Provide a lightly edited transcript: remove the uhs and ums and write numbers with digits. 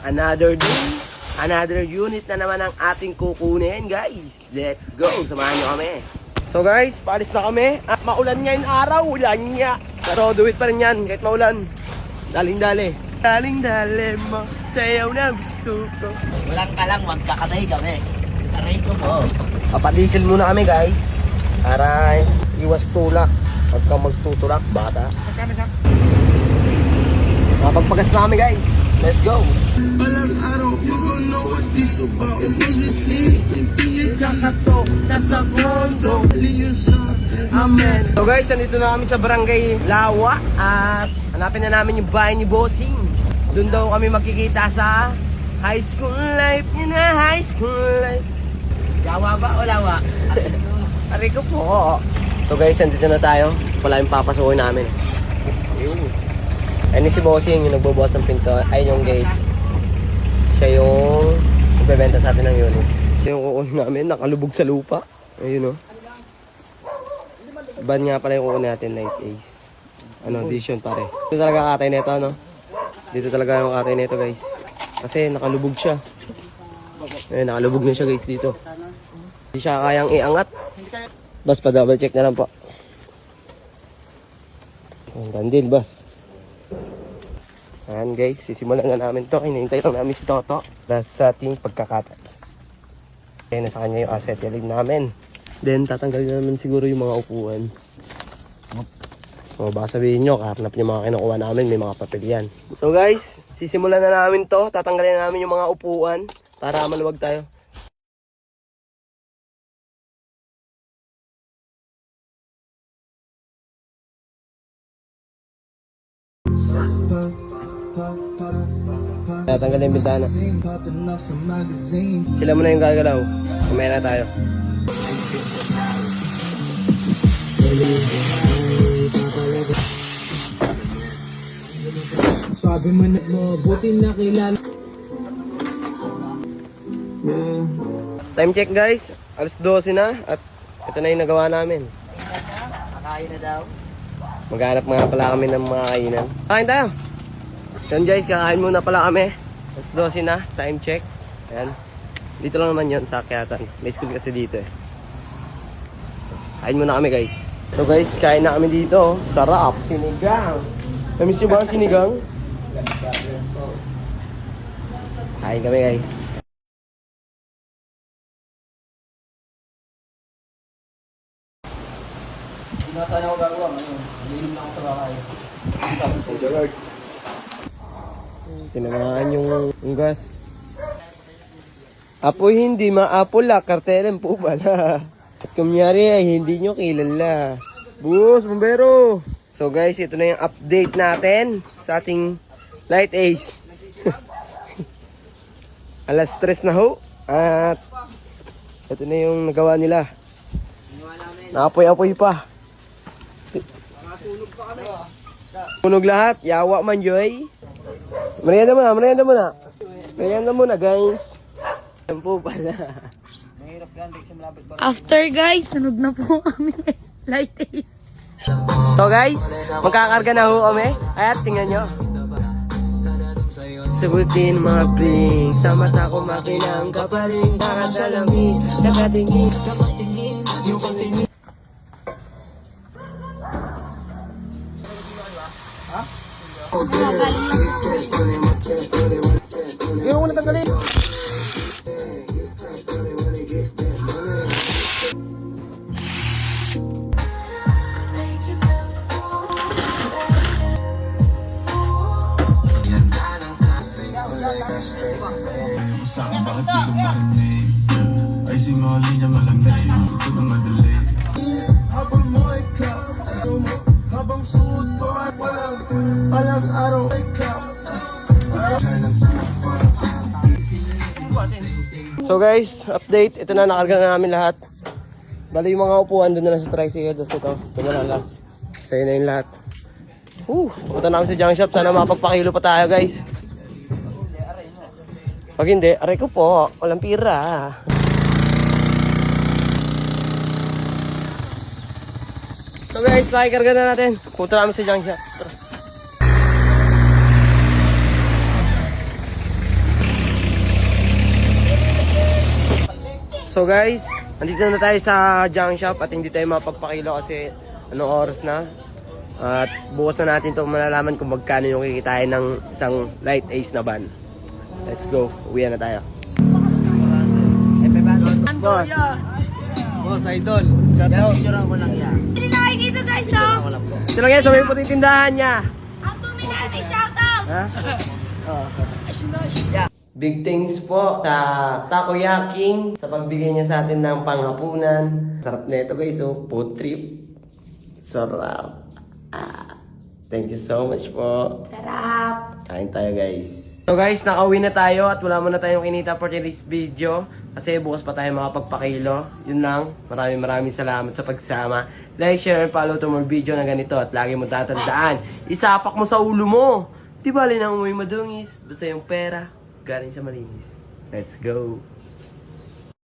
Another day, another unit na naman ang ating kukunin, guys. Let's go, samahan nyo kami. So guys, paalis na kami. At maulan ngayon araw, ulan niya. Pero do it pa rin yan, kahit maulan. Daling-dali. Daling-dali mo, sayaw na gusto ko. Walang ka lang, magkakatay kami. Aray ko mo. Papadiesel muna kami, guys. Para iwas tulak. Pagka magtutulak, bata. Kapagpagas na kami, guys. Let's go. Balang araw, you gon' know what this about. Consciously, hindi kakato, nasa fondo. Amen. So guys, nandito na kami sa barangay Lawa. At hanapin na namin yung bahay ni Bossing. Doon daw kami magkikita sa high school life. Yun na, high school life. Yawa ba o lawa? Aray ko po. So guys, nandito na tayo. Wala yung papasukin namin. Ayun. Ayun si Bossing, yung nagbubukas ng pinto. Ay, yung gate. Siya yung magbebenta sa atin ng unit. Ito yung kukunin namin, nakalubog sa lupa. Ayun o. Ban nga pala yung kukunin natin, Light Ace. Ano, edition pare. Dito talaga katay nito, no? Dito talaga yung katay nito, guys. Kasi nakalubog siya. Ayun, nakalubog na siya, guys, dito. Hindi siya kayang iangat. Bas, pa-double check na lang po. Ang gandil, bas. Ayan guys, sisimulan na namin to. Hinihintay lang namin si Toto sa ating pagkakatay. Kaya nasa kanya yung asset yalig namin. Then tatanggalin namin siguro yung mga upuan. O baka sabihin nyo, kaharnap yung mga kinukuha namin, may mga papel yan. So guys, sisimulan na namin to. Tatanggalin na namin yung mga upuan para maluwag tayo. Tatanggalin yung bintana. Sila muna yung gagalaw. Kumera tayo. Sabi mo na buti na kilala. Time check guys. Alas 12 na. At ito na yung nagawa namin. Kakain na daw. Maghanap nga pala kami ng mga kainan. Kain tayo! Yan guys, kakain muna pala kami. Alas 12 na, time check. Ayan. Dito lang naman yun sa Akyatan. May school kasi dito eh. Kain muna kami guys. So guys, kain na kami dito. Sarap, sinigang. Namiss nyo ba ang sinigang? Kain kami guys. Nasaan ako gagawa ngayon? Iinom lang ako sa bahay. Tinamaan yung gas. Apoy hindi maapula, kartelen po pala. At kumyari ay hindi nyo kilala. Bus, bombero! So guys, ito na yung update natin sa ating Light Ace. Alas 3 na ho. At ito na yung nagawa nila. Naapoy-apoy pa. Tunog lahat, yawa man joy. Merienda muna, merienda muna. Merienda muna guys. Yan po pala. After guys, sunog na po kami. Light Ace. So guys, magkakarga na ho kami. Ayan, tingnan nyo. Sabutin mga bling, sa mata ko makinang kapaling, para sa lamig, nakatingin, yung patingin. Yung muna tanggalin. Saan bakit di ko marinig? Ay si Molly niya malamig. Ito na madali. Habang mo ikaw, habang suot ko ay walang araw ikaw. So guys, update. Ito na, nakarga na namin lahat. Bali yung mga upuan doon na lang sa tricycle. Tapos ito na lang last. Sa'yo na yung lahat. Punta namin sa junk shop. Sana mapagpakilo pa tayo guys. Pag hindi, aray ko po. Walang pira. So guys, nakikarga na natin. Punta namin sa junk shop. Tara. So guys, nandito na tayo sa junk shop at hindi tayo mapagpakilo kasi anong oras na. At bukas na natin ito malalaman kung magkano yung kikitain ng isang light ace na van. Let's go, uwi na tayo. Boss. Boss, idol. Shout out. Hindi nakikita guys, oh. Ito lang yan, sa may puting tindahan niya. Ang puminami, shoutout! Ha? Big thanks po sa Takoyaking sa pagbigay niya sa atin ng panghapunan. Sarap na ito guys, oh. Food trip. Sarap. Thank you so much po. Sarap! Kain tayo guys. So guys, nakauwi na tayo at wala muna tayong kinita for today's video. Kasi bukas pa tayo makapagpakilo. Yun lang. Maraming salamat sa pagsama. Like, share, and follow to more video na ganito. At lagi mo tatandaan, isapak mo sa ulo mo. Di bali na umuwi madungis. Basta yung pera, galing sa malinis. Let's go.